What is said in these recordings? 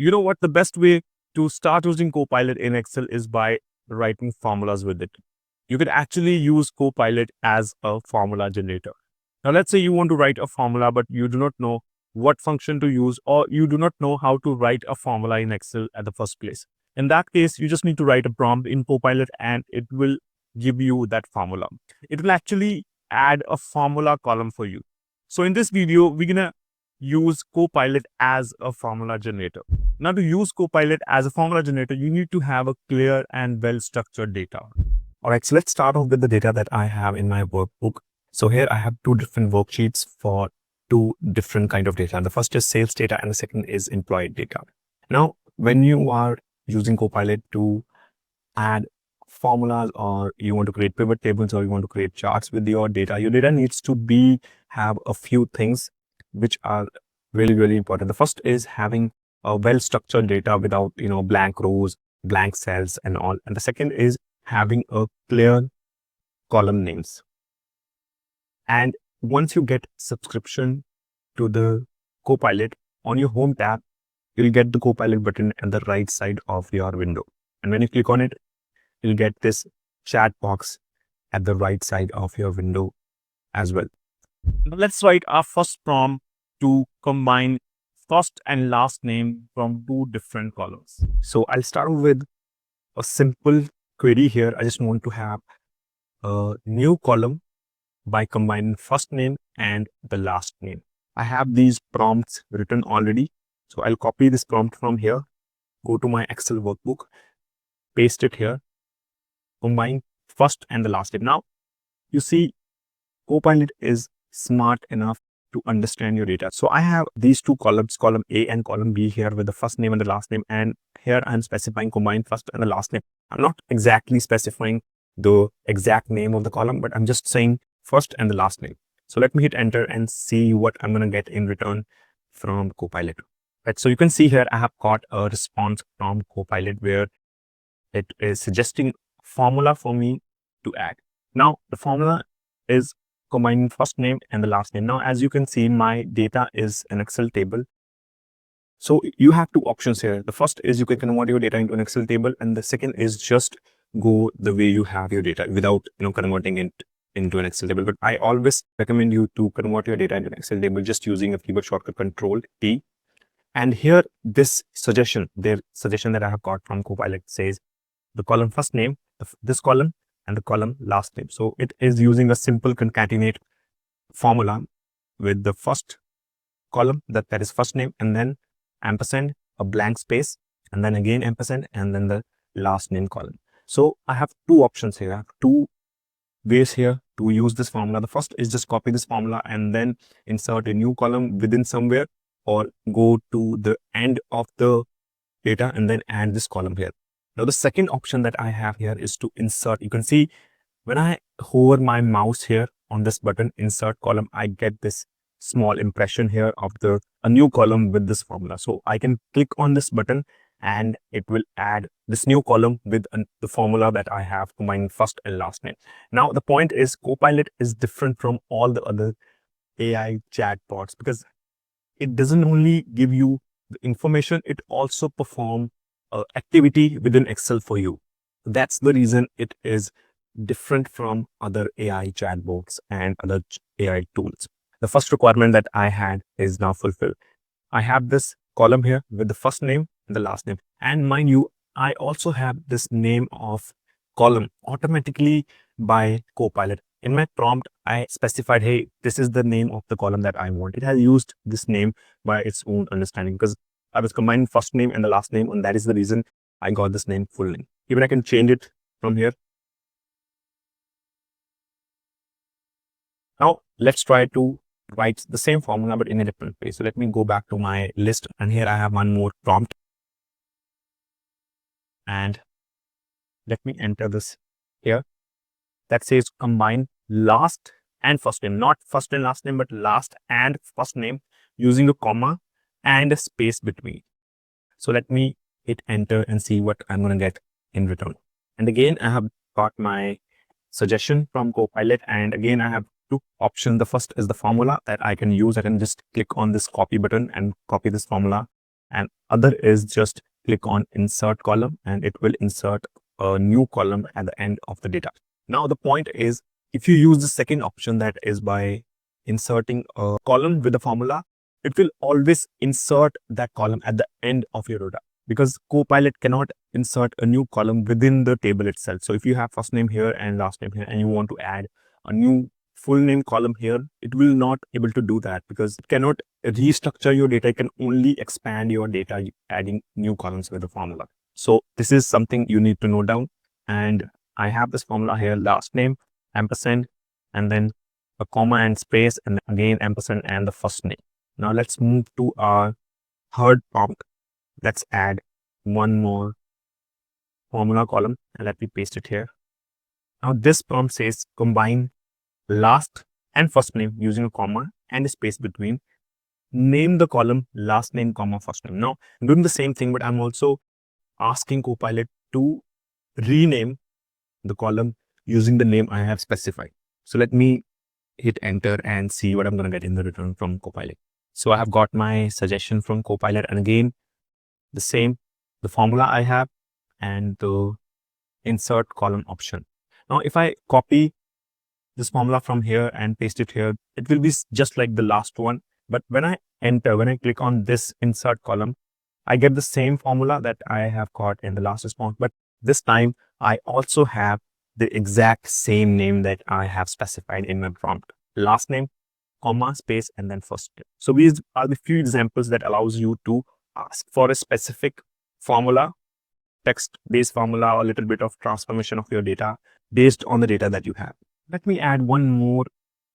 You know what? The best way to start using Copilot in Excel is by writing formulas with it. You can actually use Copilot as a formula generator. Now, let's say you want to write a formula, but you do not know what function to use, or you do not know how to write a formula in Excel at the first place. In that case, you just need to write a prompt in Copilot and it will give you that formula. It will actually add a formula column for you. So in this video, we're going to use Copilot as a formula generator. Now, to use Copilot as a formula generator, you need to have a clear and well-structured data. All right, so let's start off with the data that I have in my workbook. So here I have two different worksheets for two different kind of data. The first is sales data and the second is employee data. Now, when you are using Copilot to add formulas, or you want to create pivot tables, or you want to create charts with your data needs to have a few things which are really, really important. The first is having a well-structured data without, blank rows, blank cells and all. And the second is having a clear column names. And once you get subscription to the Copilot, on your home tab, you'll get the Copilot button at the right side of your window. And when you click on it, you'll get this chat box at the right side of your window as well. Now let's write our first prompt to combine first and last name from two different columns. So I'll start with a simple query here. I just want to have a new column by combining first name and the last name. I have these prompts written already. So I'll copy this prompt from here, go to my Excel workbook, paste it here, combine first and the last name. Now, you see, Copilot is smart enough to understand your data. So I have these two columns, column A and column B here with the first name and the last name. And here I'm specifying combine first and the last name. I'm not exactly specifying the exact name of the column, but I'm just saying first and the last name. So let me hit enter and see what I'm going to get in return from Copilot. Right, so you can see here, I have got a response from Copilot where it is suggesting formula for me to add. Now, the formula is combining first name and the last name. Now, as you can see, my data is an Excel table. So you have two options here. The first is you can convert your data into an Excel table, and the second is just go the way you have your data without converting it into an Excel table. But I always recommend you to convert your data into an Excel table just using a keyboard shortcut Control T. And here, this suggestion, their suggestion that I have got from Copilot says the column first name, this column, and the column last name. So it is using a simple concatenate formula with the first column that is first name, and then ampersand, a blank space, and then again ampersand, and then the last name column. So I have two options here. I have two ways here to use this formula. The first is just copy this formula and then insert a new column within somewhere, or go to the end of the data and then add this column here. Now, the second option that I have here is to insert. You can see when I hover my mouse here on this button, insert column, I get this small impression here of a new column with this formula. So I can click on this button and it will add this new column with the formula that I have combining first and last name. Now, the point is Copilot is different from all the other AI chatbots because it doesn't only give you the information, it also performs activity within Excel for you. That's the reason it is different from other AI chatbots and other AI tools. The first requirement that I had is now fulfilled. I have this column here with the first name and the last name. And mind you, I also have this name of column automatically by Copilot. In my prompt, I specified, hey, this is the name of the column that I want. It has used this name by its own understanding because I was combining first name and the last name, and that is the reason I got this name full name. Even I can change it from here. Now, let's try to write the same formula, but in a different way. So let me go back to my list, and here I have one more prompt. And let me enter this here. That says combine last and first name, not first and last name, but last and first name using a comma and a space between. So let me hit enter and see what I'm going to get in return. And again, I have got my suggestion from Copilot. And again, I have two options. The first is the formula that I can use. I can just click on this copy button and copy this formula and other is just click on insert column and it will insert a new column at the end of the data. Now the point is, if you use the second option, that is by inserting a column with a formula, it will always insert that column at the end of your data, because Copilot cannot insert a new column within the table itself. So if you have first name here and last name here and you want to add a new full name column here, it will not able to do that because it cannot restructure your data. It can only expand your data adding new columns with the formula. So this is something you need to note down. And I have this formula here: last name, ampersand, and then a comma and space, and again ampersand and the first name. Now let's move to our third prompt. Let's add one more formula column and let me paste it here. Now this prompt says combine last and first name using a comma and a space between. Name the column last name, comma, first name. Now I'm doing the same thing, but I'm also asking Copilot to rename the column using the name I have specified. So let me hit enter and see what I'm going to get in the return from Copilot. So I have got my suggestion from Copilot, and again, the same, the formula I have and the insert column option. Now, if I copy this formula from here and paste it here, it will be just like the last one. But when I click on this insert column, I get the same formula that I have got in the last response. But this time I also have the exact same name that I have specified in my prompt: last name, comma, space, and then first name. So these are the few examples that allows you to ask for a specific formula, text-based formula, or a little bit of transformation of your data based on the data that you have. Let me add one more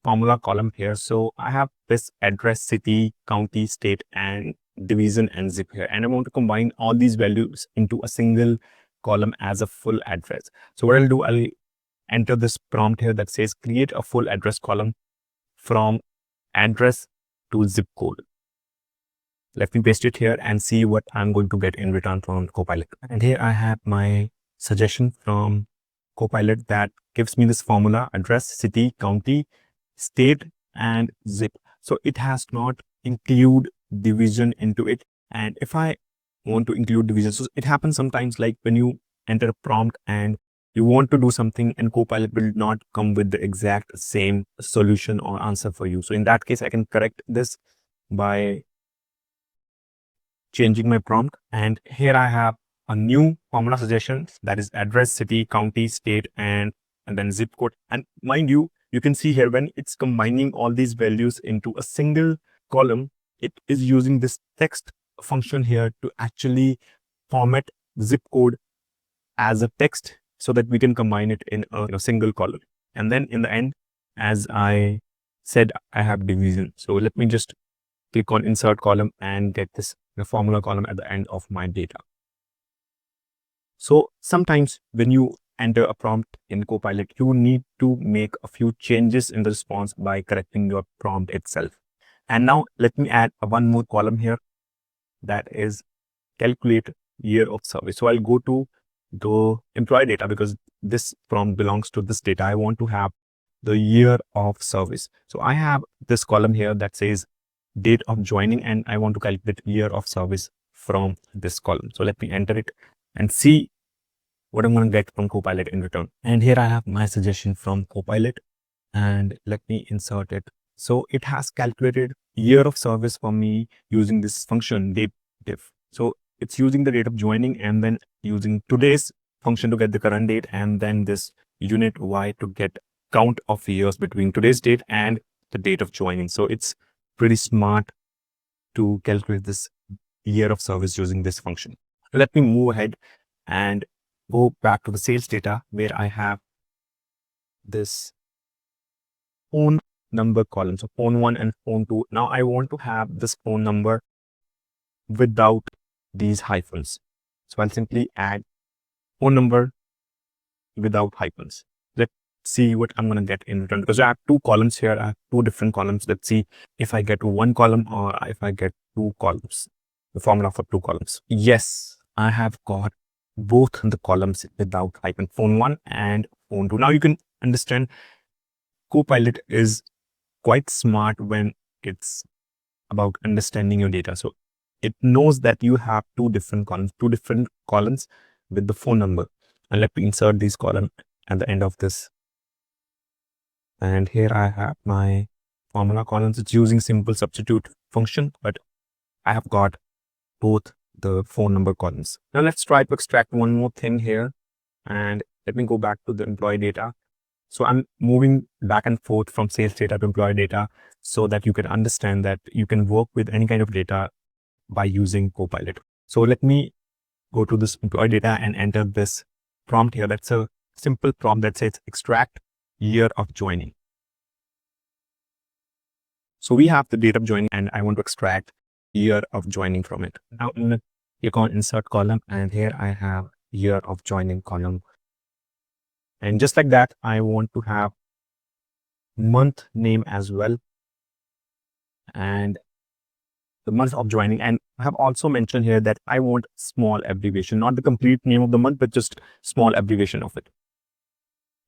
formula column here. So I have this address, city, county, state, and division and zip here. And I want to combine all these values into a single column as a full address. So what I'll do, I'll enter this prompt here that says create a full address column from address to zip code. Let me paste it here and see what I'm going to get in return from Copilot. And here I have my suggestion from Copilot that gives me this formula: address, city, county, state, and zip. So it has not include division into it. And if I want to include division, so it happens sometimes, like when you enter a prompt and you want to do something and Copilot will not come with the exact same solution or answer for you. So in that case, I can correct this by changing my prompt. And here I have a new formula suggestion that is address, city, county, state, and then zip code. And mind you, you can see here when it's combining all these values into a single column, it is using this text function here to actually format zip code as a text so that we can combine it in a single column. And then in the end, as I said, I have division. So let me just click on insert column and get this formula column at the end of my data. So sometimes when you enter a prompt in Copilot, you need to make a few changes in the response by correcting your prompt itself. And now let me add one more column here, that is calculate year of service. So I'll go to the employee data because this prompt belongs to this data. I want to have the year of service. So I have this column here that says date of joining, and I want to calculate year of service from this column. So let me enter it and see what I'm going to get from Copilot in return. And here I have my suggestion from Copilot, and let me insert it. So it has calculated year of service for me using this function date diff. So it's using the date of joining and then using today's function to get the current date, and then this unit y to get count of years between today's date and the date of joining. So it's pretty smart to calculate this year of service using this function. Let me move ahead and go back to the sales data where I have this phone number column. So phone 1 and phone 2. Now I want to have this phone number without these hyphens. So I'll simply add phone number without hyphens. Let's see what I'm going to get in return, because I have two columns here. I have two different columns. Let's see if I get one column or if I get two columns, the formula for two columns. Yes, I have got both the columns without hyphen, phone 1 and phone 2. Now you can understand Copilot is quite smart when it's about understanding your data. So it knows that you have two different columns with the phone number. And let me insert these columns at the end of this. And here I have my formula columns. It's using simple substitute function, but I have got both the phone number columns. Now let's try to extract one more thing here. And let me go back to the employee data. So I'm moving back and forth from sales data to employee data so that you can understand that you can work with any kind of data by using Copilot. So let me go to this employee data and enter this prompt here. That's a simple prompt that says extract year of joining. So we have the date of joining and I want to extract year of joining from it. Now click on insert column and here I have year of joining column. And just like that, I want to have month name as well. And the month of joining. And I have also mentioned here that I want small abbreviation, not the complete name of the month, but just small abbreviation of it.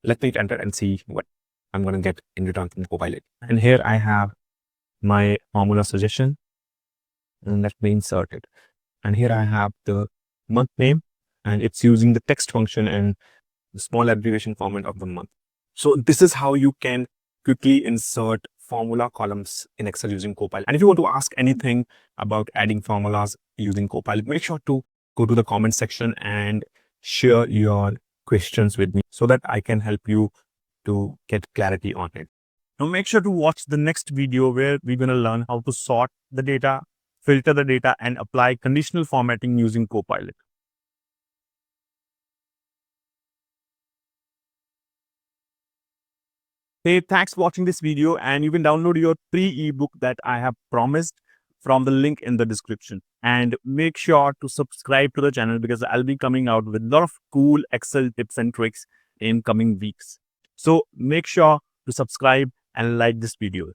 Let me enter and see what I'm going to get in return from Copilot. And here I have my formula suggestion and let me insert it. And here I have the month name and it's using the text function and the small abbreviation format of the month. So this is how you can quickly insert formula columns in Excel using Copilot. And if you want to ask anything about adding formulas using Copilot, make sure to go to the comment section and share your questions with me so that I can help you to get clarity on it. Now make sure to watch the next video where we're going to learn how to sort the data, filter the data, and apply conditional formatting using Copilot. Hey, thanks for watching this video, and you can download your free ebook that I have promised from the link in the description. And make sure to subscribe to the channel because I'll be coming out with a lot of cool Excel tips and tricks in coming weeks. So make sure to subscribe and like this video.